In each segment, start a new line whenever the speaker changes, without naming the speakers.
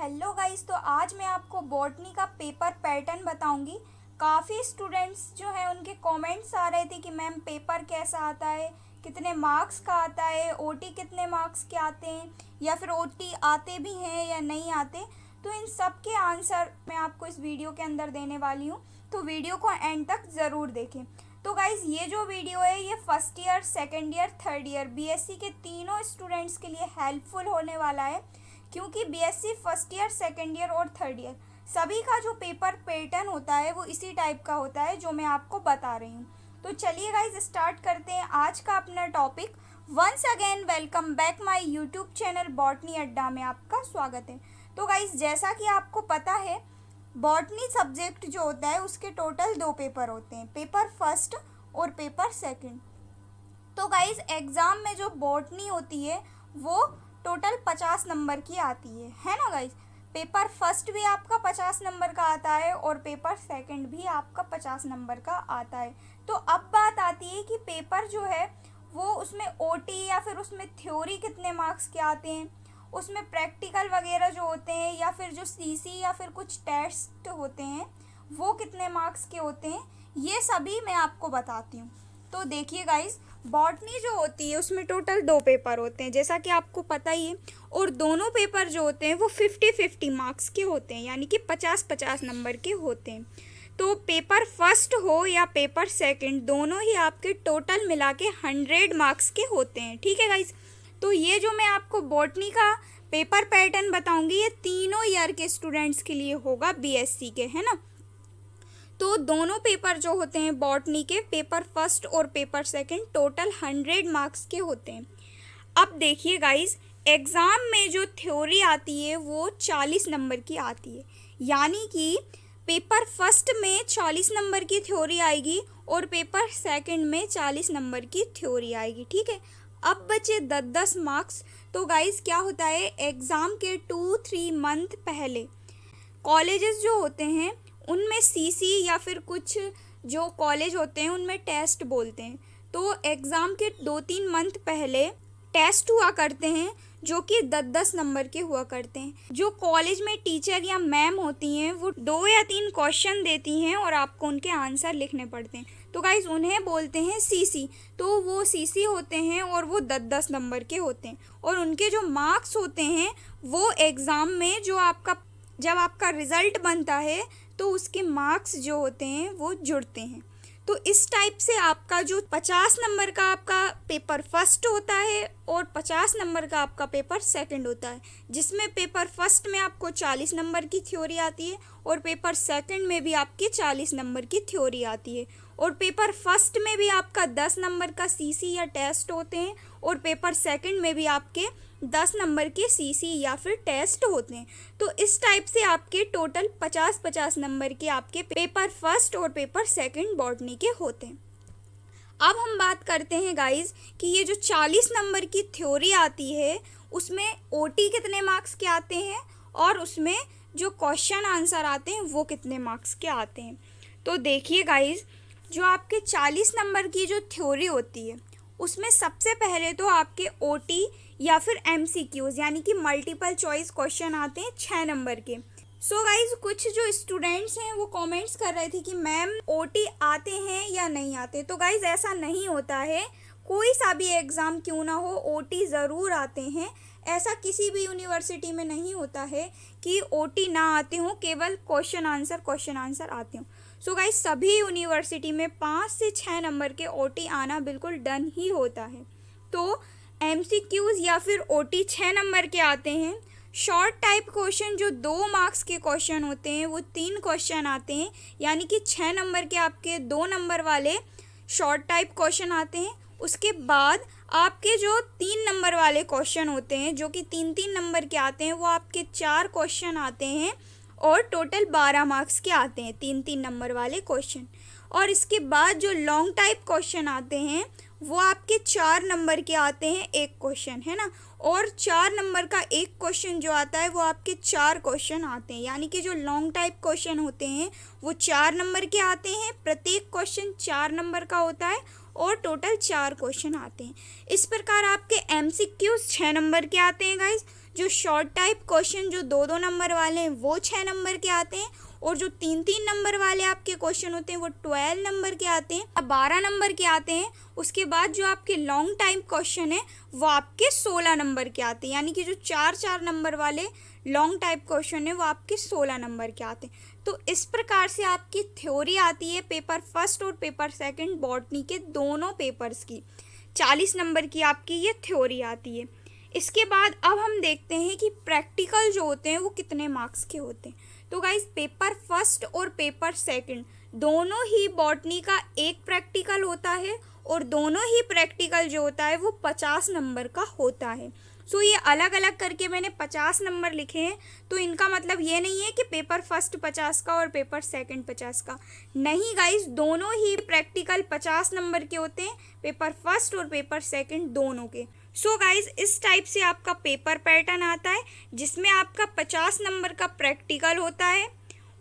Hello guys, तो आज मैं आपको बॉटनी का पेपर पैटर्न बताऊंगी। काफ़ी स्टूडेंट्स जो है उनके कमेंट्स आ रहे थे कि मैम पेपर कैसा आता है, कितने मार्क्स का आता है, ओटी कितने मार्क्स के आते हैं या फिर ओटी आते भी हैं या नहीं आते। तो इन सब के आंसर मैं आपको इस वीडियो के अंदर देने वाली हूँ, तो वीडियो को एंड तक ज़रूर देखें। तो गाइज़ ये जो वीडियो है ये first year, second year, third year BSc के तीनों स्टूडेंट्स के लिए हेल्पफुल होने वाला है, क्योंकि BSc first year, second year और थर्ड ईयर सभी का जो पेपर पैटर्न होता है वो इसी टाइप का होता है जो मैं आपको बता रही हूँ। तो चलिए गाइज स्टार्ट करते हैं आज का अपना topic. Once again welcome back my YouTube channel botany Adda में आपका स्वागत है। तो गाइज जैसा कि आपको पता है, बॉटनी सब्जेक्ट जो होता है उसके टोटल 2 पेपर होते हैं, पेपर फर्स्ट और पेपर सेकंड। तो गाइज एग्ज़ाम में जो बॉटनी होती है वो टोटल 50 नंबर की आती है ना गाइज। पेपर फर्स्ट भी आपका 50 नंबर का आता है और पेपर सेकंड भी आपका 50 नंबर का आता है। तो अब बात आती है कि पेपर जो है वो उसमें ओटी या फिर उसमें थ्योरी कितने मार्क्स के आते हैं, उसमें प्रैक्टिकल वगैरह जो होते हैं या फिर जो सीसी या फिर कुछ टेस्ट होते हैं वो कितने मार्क्स के होते हैं, ये सभी मैं आपको बताती हूँ। तो देखिए गाइज, बॉटनी जो होती है उसमें टोटल 2 पेपर होते हैं जैसा कि आपको पता ही है, और दोनों पेपर जो होते हैं वो 50-50 मार्क्स के होते हैं, यानी कि 50-50 नंबर के होते हैं। तो पेपर फर्स्ट हो या पेपर सेकंड, दोनों ही आपके टोटल मिला के 100 मार्क्स के होते हैं। ठीक है गाइज, तो ये जो मैं आपको बॉटनी का पेपर पैटर्न बताऊंगी ये तीनों ईयर के स्टूडेंट्स के लिए होगा, बीएससी के, है ना। तो दोनों पेपर जो होते हैं बॉटनी के, पेपर फर्स्ट और पेपर सेकंड, टोटल 100 मार्क्स के होते हैं। अब देखिए गाइज, एग्ज़ाम में जो थ्योरी आती है वो 40 नंबर की आती है, यानी कि पेपर फर्स्ट में 40 नंबर की थ्योरी आएगी और पेपर सेकंड में 40 नंबर की थ्योरी आएगी। ठीक है, अब बचे 10-10 मार्क्स। तो गाइज क्या होता है, एग्ज़ाम के 2-3 मंथ पहले कॉलेजेस जो होते हैं उनमें सीसी या फिर कुछ जो कॉलेज होते हैं उनमें टेस्ट बोलते हैं। तो एग्ज़ाम के 2-3 मंथ पहले टेस्ट हुआ करते हैं जो कि 10-10 नंबर के हुआ करते हैं। जो कॉलेज में टीचर या मैम होती हैं वो 2 या 3 क्वेश्चन देती हैं और आपको उनके आंसर लिखने पड़ते हैं। तो गाइज उन्हें बोलते हैं सीसी। तो वो सीसी होते हैं और वो 10-10 नंबर के होते हैं, और उनके जो मार्क्स होते हैं वो एग्ज़ाम में जब आपका रिज़ल्ट बनता है तो उसके मार्क्स जो होते हैं वो जुड़ते हैं। तो इस टाइप से आपका जो 50 नंबर का आपका पेपर फर्स्ट होता है और 50 नंबर का आपका पेपर सेकंड होता है, जिसमें पेपर फर्स्ट में आपको 40 नंबर की थ्योरी आती है और पेपर सेकंड में भी आपकी 40 नंबर की थ्योरी आती है, और पेपर फर्स्ट में भी आपका 10 नंबर का सीसी या टेस्ट होते हैं और पेपर सेकंड में भी आपके 10 नंबर के सीसी या फिर टेस्ट होते हैं। तो इस टाइप से आपके टोटल 50-50 नंबर के आपके पेपर फर्स्ट और पेपर सेकंड बॉटनी के होते हैं। अब हम बात करते हैं गाइज कि ये जो 40 नंबर की थ्योरी आती है उसमें ओटी कितने मार्क्स के आते हैं और उसमें जो क्वेश्चन आंसर आते हैं वो कितने मार्क्स के आते हैं। तो देखिए गाइज, जो आपके 40 नंबर की जो थ्योरी होती है उसमें सबसे पहले तो आपके ओटी या फिर एमसीक्यूज़ यानी कि मल्टीपल चॉइस क्वेश्चन आते हैं 6 नंबर के। सो गाइज, कुछ जो स्टूडेंट्स हैं वो कमेंट्स कर रहे थे कि मैम ओटी आते हैं या नहीं आते। तो गाइज ऐसा नहीं होता है, कोई सा भी एग्ज़ाम क्यों ना हो ओटी ज़रूर आते हैं। ऐसा किसी भी यूनिवर्सिटी में नहीं होता है कि ओटी ना आते हों, केवल क्वेश्चन आंसर आते हों। सो गाइज सभी यूनिवर्सिटी में 5 से 6 नंबर के ओटी आना बिल्कुल डन ही होता है। तो एमसीक्यूज़ या फिर ओटी 6 नंबर के आते हैं। शॉर्ट टाइप क्वेश्चन जो 2 मार्क्स के क्वेश्चन होते हैं वो 3 क्वेश्चन आते हैं, यानी कि 6 नंबर के आपके 2 नंबर वाले शॉर्ट टाइप क्वेश्चन आते हैं। उसके बाद आपके जो 3 नंबर वाले क्वेश्चन होते हैं जो कि 3-3 नंबर के आते हैं वो आपके 4 क्वेश्चन आते हैं और टोटल 12 मार्क्स के आते हैं 3-3 नंबर वाले क्वेश्चन। और इसके बाद जो लॉन्ग टाइप क्वेश्चन आते हैं वो आपके 4 नंबर के आते हैं, एक क्वेश्चन, है ना। और 4 नंबर का एक क्वेश्चन जो आता है वो आपके 4 क्वेश्चन आते हैं, यानी कि जो लॉन्ग टाइप क्वेश्चन होते हैं वो 4 नंबर के आते हैं, प्रत्येक क्वेश्चन 4 नंबर का होता है और टोटल 4 क्वेश्चन आते हैं। इस प्रकार आपके एमसीक्यूज़ 6 नंबर के आते हैं गाइज, जो शॉर्ट टाइप क्वेश्चन जो 2-2 नंबर वाले हैं वो 6 नंबर के आते हैं, और जो 3-3 नंबर वाले आपके क्वेश्चन होते हैं वो 12 नंबर के आते हैं, 12 नंबर के आते हैं। उसके बाद जो आपके लॉन्ग टाइम क्वेश्चन है वो आपके 16 नंबर के आते हैं, यानी कि जो 4-4 नंबर वाले लॉन्ग टाइप क्वेश्चन है वो आपके 16 नंबर के आते हैं। तो इस प्रकार से आपकी थ्योरी आती है पेपर फर्स्ट और पेपर सेकंड बॉटनी के दोनों पेपर्स की। 40 नंबर की आपकी ये थ्योरी आती है। इसके बाद अब हम देखते हैं कि प्रैक्टिकल जो होते हैं वो कितने मार्क्स के होते हैं। तो गाइस पेपर फर्स्ट और पेपर सेकंड दोनों ही बॉटनी का एक प्रैक्टिकल होता है, और दोनों ही प्रैक्टिकल जो होता है वो 50 नंबर का होता है। सो ये अलग अलग करके मैंने 50 नंबर लिखे हैं, तो इनका मतलब ये नहीं है कि पेपर फर्स्ट 50 का और पेपर सेकंड 50 का, नहीं गाइस, दोनों ही प्रैक्टिकल 50 नंबर के होते हैं, पेपर फर्स्ट और पेपर सेकंड दोनों के। सो गाइस इस टाइप से आपका पेपर पैटर्न आता है जिसमें आपका 50 नंबर का प्रैक्टिकल होता है,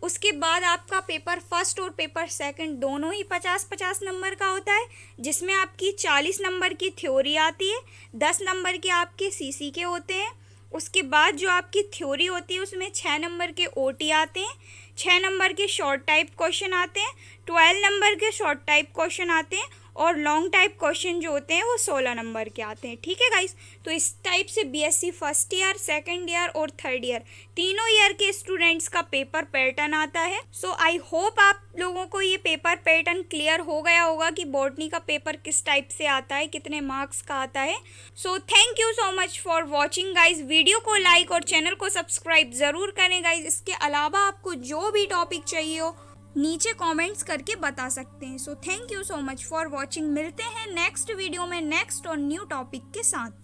उसके बाद आपका पेपर फर्स्ट और पेपर सेकंड दोनों ही 50-50 नंबर का होता है, जिसमें आपकी 40 नंबर की थ्योरी आती है, 10 नंबर के आपके सीसी के होते हैं। उसके बाद जो आपकी थ्योरी होती है उसमें 6 नंबर के ओटी आते हैं, 6 नंबर के शॉर्ट टाइप क्वेश्चन आते हैं, 12 नंबर के शॉर्ट टाइप क्वेश्चन आते हैं, और लॉन्ग टाइप क्वेश्चन जो होते हैं वो 16 नंबर के आते हैं। ठीक है गाइस, तो इस टाइप से BSc first year, second year और थर्ड ईयर तीनों ईयर के स्टूडेंट्स का पेपर पैटर्न आता है। सो आई होप आप लोगों को ये पेपर पैटर्न क्लियर हो गया होगा कि बॉटनी का पेपर किस टाइप से आता है, कितने मार्क्स का आता है। So thank you so much for watching guys. Video को लाइक और चैनल को सब्सक्राइब ज़रूर करें गाइज। इसके अलावा आपको जो भी टॉपिक चाहिए हो नीचे कमेंट्स करके बता सकते हैं। So thank you so much for watching. मिलते हैं नेक्स्ट वीडियो में नेक्स्ट और न्यू टॉपिक के साथ।